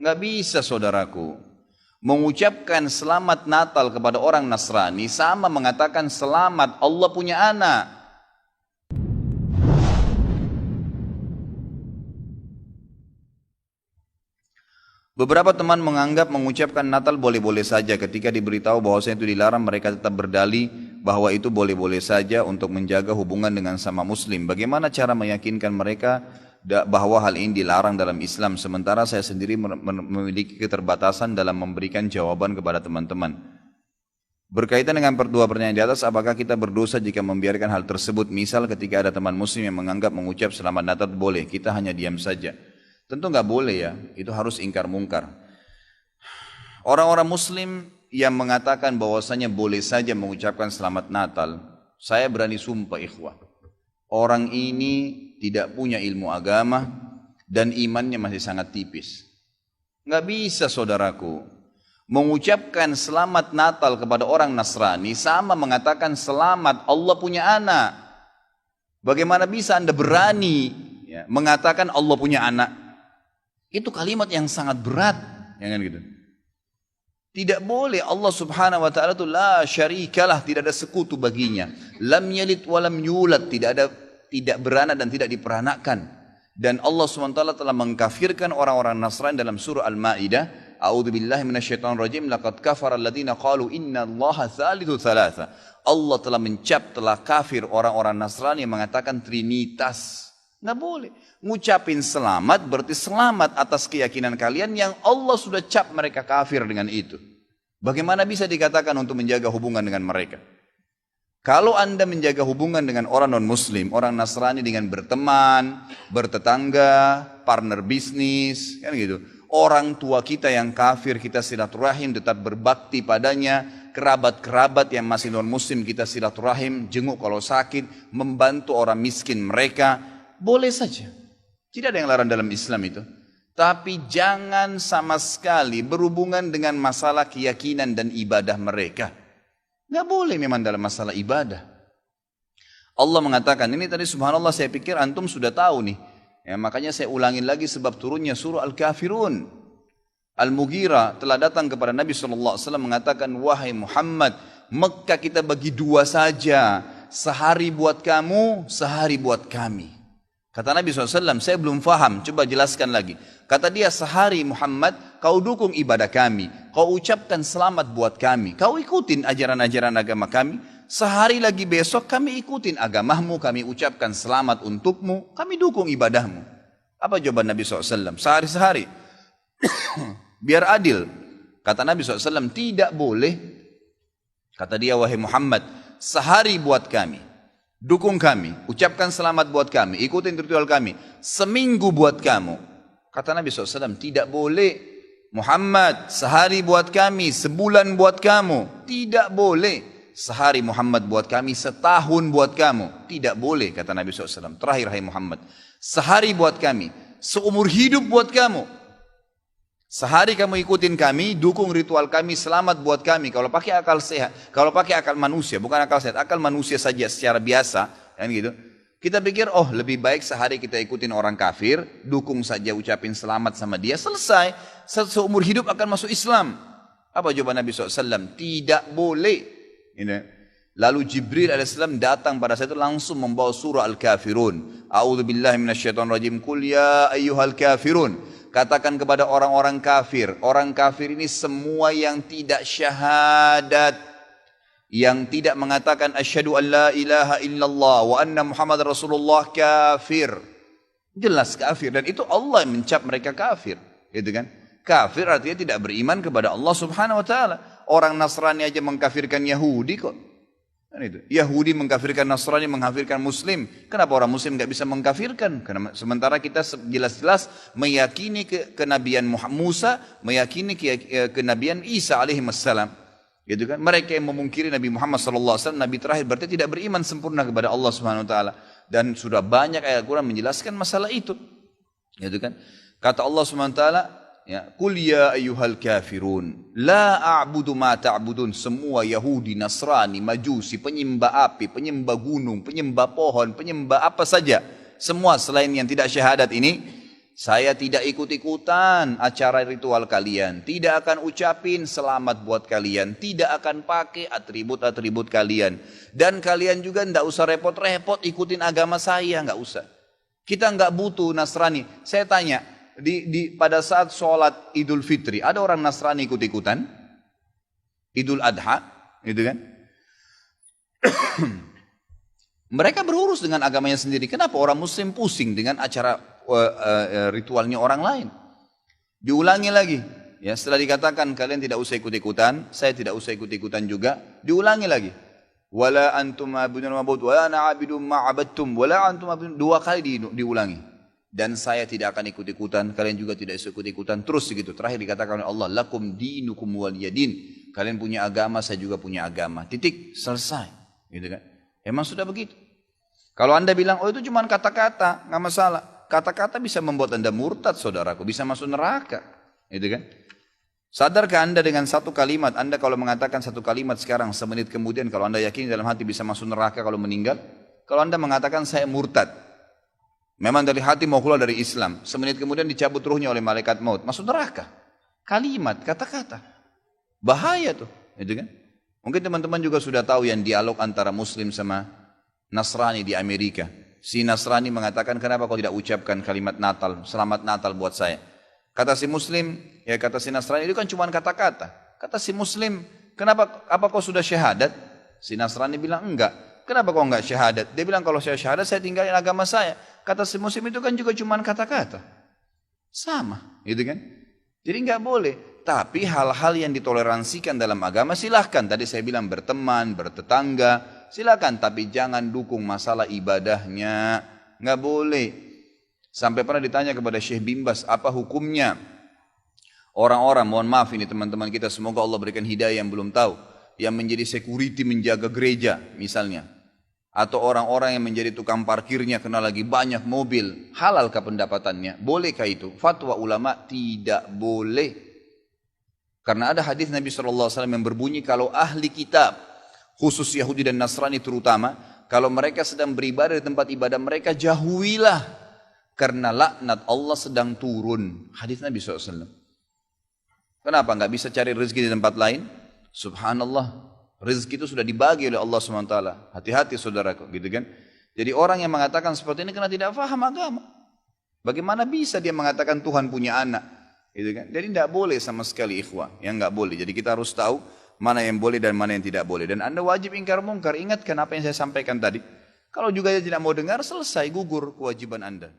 Nggak bisa saudaraku. Mengucapkan selamat Natal kepada orang Nasrani sama mengatakan selamat Allah punya anak. Beberapa teman menganggap mengucapkan Natal boleh-boleh saja. Ketika diberitahu bahwasanya itu dilarang, mereka tetap berdalih bahwa itu boleh-boleh saja untuk menjaga hubungan dengan sama muslim. Bagaimana cara meyakinkan mereka bahwa hal ini dilarang dalam Islam, sementara saya sendiri memiliki keterbatasan dalam memberikan jawaban kepada teman-teman. Berkaitan dengan dua pertanyaan di atas, apakah kita berdosa jika membiarkan hal tersebut? Misal ketika ada teman muslim yang menganggap mengucap selamat Natal boleh, kita hanya diam saja. Tentu nggak boleh ya, itu harus ingkar mungkar. Orang-orang muslim yang mengatakan bahwasanya boleh saja mengucapkan selamat Natal, saya berani sumpah ikhwah, orang ini tidak punya ilmu agama dan imannya masih sangat tipis. Nggak bisa saudaraku, mengucapkan selamat Natal kepada orang Nasrani sama mengatakan selamat Allah punya anak. Bagaimana bisa Anda berani ya, mengatakan Allah punya anak? Itu kalimat yang sangat berat, ya kan gitu. Tidak boleh. Allah Subhanahu wa taala itu la syarikalah, tidak ada sekutu baginya. Lam yalid wa lam yulad, tidak beranak dan tidak diperanakkan. Dan Allah Subhanahu wa taala telah mengkafirkan orang-orang Nasrani dalam surah Al-Maidah, a'udzubillahi minasyaitonir rajim, laqad kafara alladziina qalu innallaha tsalitsu tsalatsa. Allah telah kafir orang-orang Nasrani yang mengatakan trinitas. Nggak boleh. Ngucapin selamat berarti selamat atas keyakinan kalian yang Allah sudah cap mereka kafir dengan itu. Bagaimana bisa dikatakan untuk menjaga hubungan dengan mereka? Kalau Anda menjaga hubungan dengan orang non-muslim, orang Nasrani dengan berteman, bertetangga, partner bisnis, kan gitu. Orang tua kita yang kafir kita silaturahim, tetap berbakti padanya. Kerabat-kerabat yang masih non-muslim kita silaturahim, jenguk kalau sakit, membantu orang miskin mereka, boleh saja. Tidak ada yang larang dalam Islam itu. Tapi jangan sama sekali berhubungan dengan masalah keyakinan dan ibadah mereka. Nggak boleh memang dalam masalah ibadah. Allah mengatakan, ini tadi subhanallah saya pikir antum sudah tahu nih. Ya, makanya saya ulangin lagi sebab turunnya surah Al-Kafirun. Al-Mughirah telah datang kepada Nabi SAW mengatakan, wahai Muhammad, Mekah kita bagi dua saja. Sehari buat kamu, sehari buat kami. Kata Nabi SAW, saya belum faham, coba jelaskan lagi. Kata dia, sehari Muhammad, kau dukung ibadah kami. Kau ucapkan selamat buat kami. Kau ikutin ajaran-ajaran agama kami. Sehari lagi besok kami ikutin agamamu, kami ucapkan selamat untukmu. Kami dukung ibadahmu. Apa jawaban Nabi SAW? Sehari-sehari. Biar adil. Kata Nabi SAW, tidak boleh. Kata dia, wahai Muhammad, sehari buat kami. Dukung kami, ucapkan selamat buat kami, ikutin ritual kami. Seminggu buat kamu. Kata Nabi SAW, tidak boleh. Muhammad, sehari buat kami, sebulan buat kamu. Tidak boleh. Sehari Muhammad buat kami, setahun buat kamu. Tidak boleh, kata Nabi SAW. Terakhir, hai Muhammad, sehari buat kami, seumur hidup buat kamu. Sehari kamu ikutin kami, dukung ritual kami, selamat buat kami. Kalau pakai akal sehat, kalau pakai akal manusia, bukan akal sehat, akal manusia saja secara biasa, kan gitu. Kita pikir, oh lebih baik sehari kita ikutin orang kafir, dukung saja, ucapin selamat sama dia, selesai. Seumur hidup akan masuk Islam. Apa jawaban Nabi SAW? Tidak boleh. Lalu Jibril AS datang pada saat itu langsung membawa surah Al-Kafirun. A'udzubillahi minasyaitonir rajim. Qul ya ayyuhal kafirun. Katakan kepada orang-orang kafir. Orang kafir ini semua yang tidak syahadat. Yang tidak mengatakan asyhadu an la ilaha illallah wa anna Muhammad Rasulullah, kafir. Jelas kafir. Dan itu Allah yang mencap mereka kafir. Gitu kan? Kafir artinya tidak beriman kepada Allah Subhanahu wa ta'ala. Orang Nasrani aja mengkafirkan Yahudi kok. Itu. Yahudi mengkafirkan Nasrani, mengkafirkan Muslim. Kenapa orang Muslim nggak bisa mengkafirkan? Karena sementara kita jelas-jelas meyakini kenabian Musa, meyakini kenabian Isa alaihissalam. Gitu kan? Mereka yang memungkiri Nabi Muhammad SAW, Nabi terakhir, berarti tidak beriman sempurna kepada Allah Subhanahu Wa Taala. Dan sudah banyak ayat Quran menjelaskan masalah itu. Gitu kan? Kata Allah Subhanahu Wa Taala, ya, Qul ya ayyuhal kafirun la a'budu ma ta'budun. Semua Yahudi, Nasrani, Majusi, penyembah api, penyembah gunung, penyembah pohon, penyembah apa saja, semua selain yang tidak syahadat ini, Saya tidak ikut-ikutan acara ritual kalian. Tidak akan ucapin selamat buat kalian. Tidak akan pakai atribut-atribut kalian. Dan kalian juga tidak usah repot-repot ikutin agama saya. Nggak usah. Kita nggak butuh Nasrani. Saya tanya, pada saat sholat Idul Fitri, ada orang Nasrani ikut-ikutan? Idul Adha, gitu kan? Mereka berurus dengan agamanya sendiri. Kenapa orang Muslim pusing dengan acara ritualnya orang lain? Diulangi lagi. Ya, setelah dikatakan kalian tidak usah ikut-ikutan, saya tidak usah ikut-ikutan juga, diulangi lagi. Wala antum ma'budun ma'bud, wala ana 'abidun ma'abadtum, wala antum ma'budun. 2 kali diulangi. Dan saya tidak akan ikut-ikutan, kalian juga tidak usah ikut-ikutan. Terus begitu. Terakhir dikatakan oleh Allah, lakum dinukum waliyadin. Kalian punya agama, saya juga punya agama. Titik, selesai. Gitu kan? Emang sudah begitu. Kalau Anda bilang, oh itu cuma kata-kata, nggak masalah. Kata-kata bisa membuat Anda murtad, saudaraku, bisa masuk neraka. Gitu kan? Sadarkah Anda dengan satu kalimat, Anda kalau mengatakan satu kalimat sekarang, semenit kemudian kalau Anda yakin dalam hati bisa masuk neraka kalau meninggal? Kalau Anda mengatakan saya murtad, memang dari hati mau keluar dari Islam, semenit kemudian dicabut ruhnya oleh malaikat maut, masuk neraka. Kalimat, kata-kata. Bahaya tuh, gitu kan? Mungkin teman-teman juga sudah tahu yang dialog antara Muslim sama Nasrani di Amerika. Si Nasrani mengatakan, kenapa kau tidak ucapkan kalimat Natal, selamat Natal buat saya? Kata si Muslim, ya kata si Nasrani, itu kan cuma kata-kata. Kata si Muslim, kenapa, apa kau sudah syahadat? Si Nasrani bilang, enggak. Kenapa kau enggak syahadat? Dia bilang, kalau saya syahadat, saya tinggalin agama saya. Kata si Muslim, itu kan juga cuma kata-kata. Sama, gitu kan? Jadi enggak boleh. Tapi hal-hal yang ditoleransikan dalam agama silahkan. Tadi saya bilang berteman, bertetangga, silakan, tapi jangan dukung masalah ibadahnya. Nggak boleh. Sampai pernah ditanya kepada Syekh Bimbas, apa hukumnya orang-orang, mohon maaf ini teman-teman kita, semoga Allah berikan hidayah yang belum tahu, yang menjadi security menjaga gereja misalnya, atau orang-orang yang menjadi tukang parkirnya karena lagi banyak mobil, halalkah pendapatannya? Bolehkah itu? Fatwa ulama tidak boleh. Karena ada hadis Nabi SAW yang berbunyi, kalau ahli kitab, khusus Yahudi dan Nasrani terutama, kalau mereka sedang beribadah di tempat ibadah mereka, jauhilah, karena laknat Allah sedang turun. Hadis Nabi SAW. Kenapa nggak bisa cari rezeki di tempat lain? Subhanallah, rezeki itu sudah dibagi oleh Allah SWT. Hati-hati saudaraku, gitu kan? Jadi orang yang mengatakan seperti ini karena tidak paham agama. Bagaimana bisa dia mengatakan Tuhan punya anak? Gitu kan? Jadi tidak boleh sama sekali ikhwah, yang nggak boleh. Jadi kita harus tahu mana yang boleh dan mana yang tidak boleh. Dan Anda wajib ingkar mungkar. Ingatkan apa yang saya sampaikan tadi. Kalau juga dia tidak mau dengar, selesai, gugur kewajiban Anda.